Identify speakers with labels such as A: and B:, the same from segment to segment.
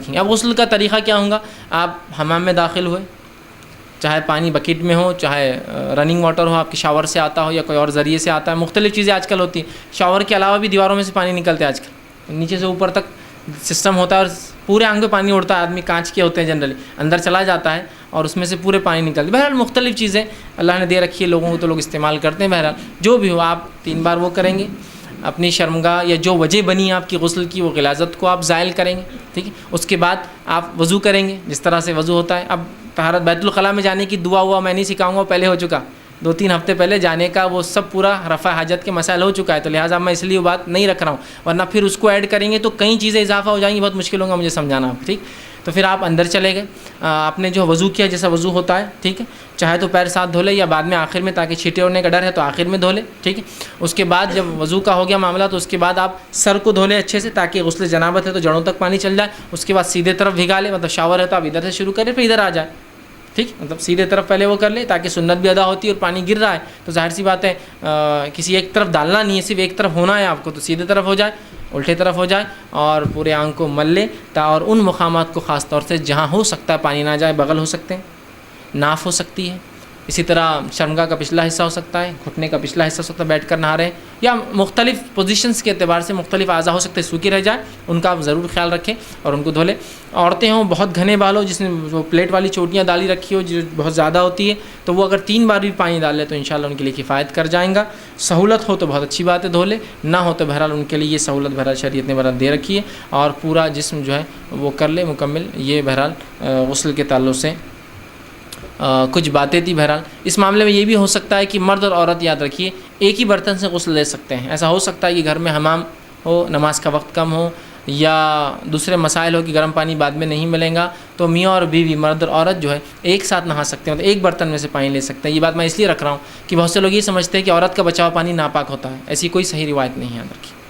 A: رکھیں گے. اب غسل کا طریقہ کیا ہوگا؟ آپ حمام میں داخل ہوئے، چاہے پانی بکیٹ میں ہو، چاہے رننگ واٹر ہو، آپ کے شاور سے آتا ہو یا کوئی اور ذریعے سے آتا ہے. مختلف چیزیں آج کل ہوتی ہیں. شاور کے علاوہ بھی دیواروں میں سے پانی نکلتے ہیں آج کل، نیچے سے اوپر تک سسٹم ہوتا ہے اور پورے آنگ پہ پانی اڑتا ہے. آدمی کانچ کے ہوتے ہیں جنرلی، اندر چلا جاتا ہے اور اس میں سے پورے پانی نکلتے. بہرحال مختلف چیزیں اللہ نے دے رکھی ہے لوگوں کو، تو لوگ استعمال کرتے ہیں. بہرحال جو بھی ہو، آپ 3 بار وہ کریں گے. اپنی شرمگاہ یا جو وجہ بنی آپ کی غسل کی، وہ غلاظت کو آپ زائل کریں گے. ٹھیک ہے. اس کے بعد آپ وضو کریں گے جس طرح سے وضو ہوتا ہے. اب طہارت بیت الخلاء میں جانے کی دعا ہوا میں نہیں سکھاؤں گا، پہلے ہو چکا 2-3 ہفتے پہلے جانے کا، وہ سب پورا رفع حاجت کے مسائل ہو چکا ہے. تو لہٰذا میں اس لیے وہ بات نہیں رکھ رہا ہوں، ورنہ پھر اس کو ایڈ کریں گے تو کئی چیزیں اضافہ ہو جائیں گی، بہت مشکل ہوگا مجھے سمجھانا آپ. ٹھیک. تو پھر آپ اندر چلے گئے، آپ نے جو وضو کیا جیسا وضو ہوتا ہے، ٹھیک ہے، چاہے تو پیر ساتھ دھو لے یا بعد میں آخر میں، تاکہ چھینٹے اڑنے کا ڈر ہے تو آخر میں دھو لے. ٹھیک ہے. اس کے بعد جب وضو کا ہو گیا معاملہ، تو اس کے بعد آپ سر کو دھو لیں اچھے سے، تاکہ غسل جنابت ہے تو جڑوں تک پانی چل جائے. اس کے بعد سیدھے طرف بھگا لیں، مطلب شاور ہے تو آپ ادھر سے شروع کریں پھر ادھر آ جائے. ٹھیک. مطلب سیدھے طرف پہلے وہ کر لیں تاکہ سنت بھی ادا ہوتی ہے، اور پانی گر رہا ہے تو ظاہر سی بات ہے کسی ایک طرف ڈالنا نہیں ہے، صرف ایک طرف ہونا ہے آپ کو. تو سیدھے طرف ہو جائے، الٹے طرف ہو جائے، اور پورے آنگ کو مل لے. اور ان مقامات کو خاص طور سے جہاں ہو سکتا ہے پانی نہ جائے، بغل ہو سکتے ہیں، ناف ہو سکتی ہے، اسی طرح شرمگاہ کا پچھلا حصہ ہو سکتا ہے، گھٹنے کا پچھلا حصہ ہو سکتا ہے بیٹھ کر نہا رہے ہیں، یا مختلف پوزیشنز کے اعتبار سے مختلف اعضاء ہو سکتے ہیں سوکھی رہ جائے، ان کا آپ ضرور خیال رکھیں اور ان کو دھو لیں. عورتیں ہوں بہت گھنے بال ہو، جس نے وہ پلیٹ والی چوٹیاں ڈالی رکھی ہو جو بہت زیادہ ہوتی ہے، تو وہ اگر 3 بار بھی پانی ڈال لے تو انشاءاللہ ان کے لیے کفایت کر جائیں گا. سہولت ہو تو بہت اچھی بات ہے، دھو لے. نہ ہو تو بہرحال ان کے لیے یہ سہولت بہرحال شریعت نے بہرحال دے رکھی ہے، اور پورا جسم جو ہے وہ کر لے مکمل. یہ بہرحال غسل کے تعلق سے کچھ باتیں تھی. بہرحال اس معاملے میں یہ بھی ہو سکتا ہے کہ مرد اور عورت، یاد رکھیے، ایک ہی برتن سے غسل لے سکتے ہیں. ایسا ہو سکتا ہے کہ گھر میں حمام ہو، نماز کا وقت کم ہو، یا دوسرے مسائل ہو کہ گرم پانی بعد میں نہیں ملیں گا، تو میاں اور بیوی، مرد اور عورت جو ہے ایک ساتھ نہا سکتے ہیں، تو ایک برتن میں سے پانی لے سکتے ہیں. یہ بات میں اس لیے رکھ رہا ہوں کہ بہت سے لوگ یہ سمجھتے ہیں کہ عورت کا بچا ہوا پانی ناپاک ہوتا ہے. ایسی کوئی صحیح روایت نہیں ہے یاد رکھیے.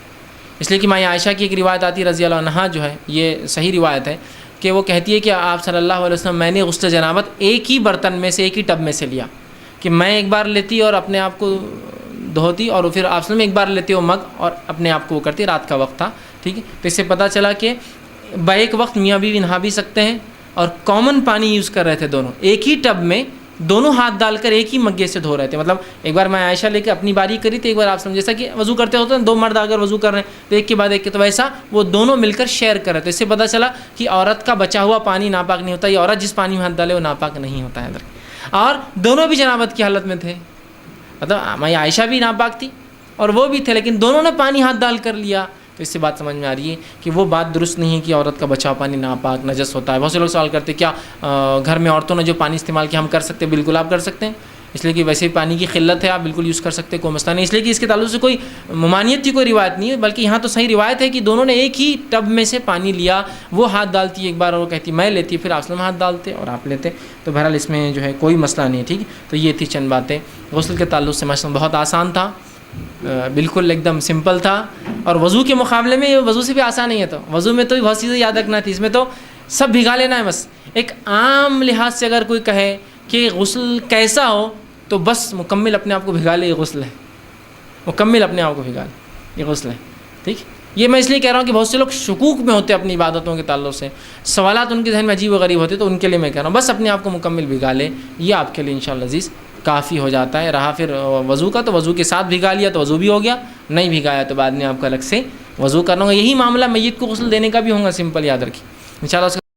A: اس لیے کہ ماں عائشہ کی ایک روایت آتی رضی اللہ عنہا، جو ہے یہ صحیح روایت ہے، کہ وہ کہتی ہے کہ آپ صلی اللہ علیہ وسلم، میں نے غسل جنابت ایک ہی برتن میں سے، ایک ہی ٹب میں سے لیا، کہ میں ایک بار لیتی اور اپنے آپ کو دھوتی، اور پھر آپ میں ایک بار لیتے وہ مگ اور اپنے آپ کو وہ کرتی. رات کا وقت تھا. ٹھیک ہے. تو اس سے پتہ چلا کہ بیک وقت میاں بیوی نہا بھی سکتے ہیں، اور کامن پانی یوز کر رہے تھے دونوں، ایک ہی ٹب میں دونوں ہاتھ ڈال کر ایک ہی مگے سے دھو رہے تھے. مطلب ایک بار میں عائشہ لے کے اپنی باری کری تھی، ایک بار آپ سمجھ جیسا کہ وضو کرتے ہوتے ہیں 2 مرد اگر وضو کر رہے ہیں تو ایک کے بعد ایک کے، تو ویسا وہ دونوں مل کر شیئر کر رہے تھے. اس سے پتہ چلا کہ عورت کا بچا ہوا پانی ناپاک نہیں ہوتا، یہ عورت جس پانی میں ہاتھ ڈالے وہ ناپاک نہیں ہوتا ہے. اور دونوں بھی جنابت کی حالت میں تھے، مطلب میں عائشہ بھی ناپاک تھی اور وہ بھی تھے، لیکن دونوں نے پانی ہاتھ ڈال کر لیا. تو اس سے بات سمجھ میں آ رہی ہے کہ وہ بات درست نہیں ہے کہ عورت کا بچا ہوا پانی ناپاک نجس ہوتا ہے. بہت سے لوگ سوال کرتے ہیں کیا گھر میں عورتوں نے جو پانی استعمال کیا ہم کر سکتے ہیں؟ بالکل آپ کر سکتے ہیں، اس لیے کہ ویسے پانی کی قلت ہے، آپ بالکل یوز کر سکتے ہیں، کوئی مسئلہ نہیں. اس لیے کہ اس کے تعلق سے کوئی ممانعت کی کوئی روایت نہیں ہے، بلکہ یہاں تو صحیح روایت ہے کہ دونوں نے ایک ہی ٹب میں سے پانی لیا. وہ ہاتھ ڈالتی ایک بار اور وہ کہتی میں لیتی، پھر آپ ہاتھ ڈالتے اور آپ لیتے. تو بہرحال اس میں جو ہے کوئی مسئلہ نہیں ہے. ٹھیک ہے. تو یہ تھی چند باتیں غسل کے تعلق سے. مسئلہ بہت آسان تھا، بالکل ایک دم سمپل تھا، اور وضو کے مقابلے میں وضو سے بھی آسان نہیں ہے. تو وضو میں تو بہت چیزیں یاد رکھنا تھی، اس میں تو سب بھگا لینا ہے بس. ایک عام لحاظ سے اگر کوئی کہے کہ غسل کیسا ہو تو بس مکمل اپنے آپ کو بھگا لے، یہ غسل ہے. مکمل اپنے آپ کو بھگا لے، یہ غسل ہے. ٹھیک. یہ میں اس لیے کہہ رہا ہوں کہ بہت سے لوگ شکوک میں ہوتے ہیں اپنی عبادتوں کے تعلق سے، سوالات ان کے ذہن میں عجیب و غریب ہوتے، تو ان کے لیے میں کہہ رہا ہوں بس اپنے آپ کو مکمل بھگا لے. یہ آپ کے لیے انشاءاللہ عزیز کافی ہو جاتا ہے. رہا پھر وضو کا، تو وضو کے ساتھ بھگا لیا تو وضو بھی ہو گیا، نہیں بھگایا تو بعد میں آپ کو الگ سے وضو کرنا ہوگا. یہی معاملہ میت کو غسل دینے کا بھی ہوگا، سمپل یاد رکھیے انشاءاللہ.